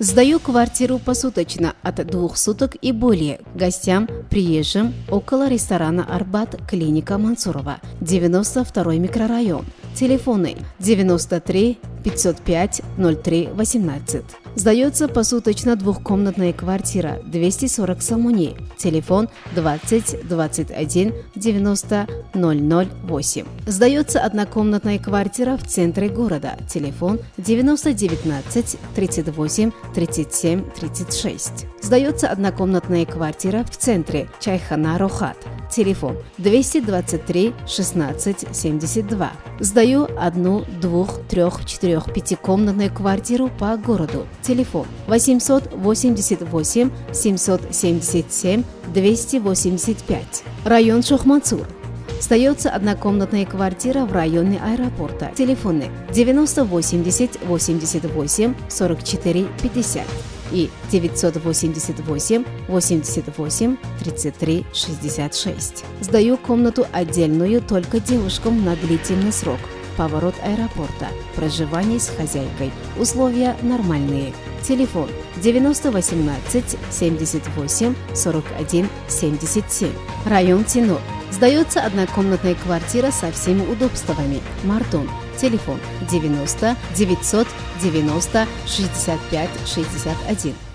Сдаю квартиру посуточно от 2 суток и более гостям, приезжим около ресторана «Арбат», клиника Мансурова, 92-й микрорайон. Телефоны 93 505 03 18. Сдается посуточно двухкомнатная квартира 240 Самуни. Телефон 20 21 90 008. Сдается однокомнатная квартира в центре города. Телефон 90 19 38 37 36. Сдается однокомнатная квартира в центре Чайхана Рохат. Телефон 223 16 72. Сдаю 1, 2, 3, 4, 5-комнатную квартиру по городу. Телефон 888 777 285. Район Шохмансур. Сдается однокомнатная квартира в районе аэропорта. Телефоны 90 80 88 44 50 и 988 88 33 66. Сдаю комнату отдельную только девушкам на длительный срок. Поворот аэропорта. Проживание с хозяйкой. Условия нормальные. Телефон 90 18 78 41 77. Район Тинор. Сдается однокомнатная квартира со всеми удобствами. Мартон. Телефон 90 990 65 61.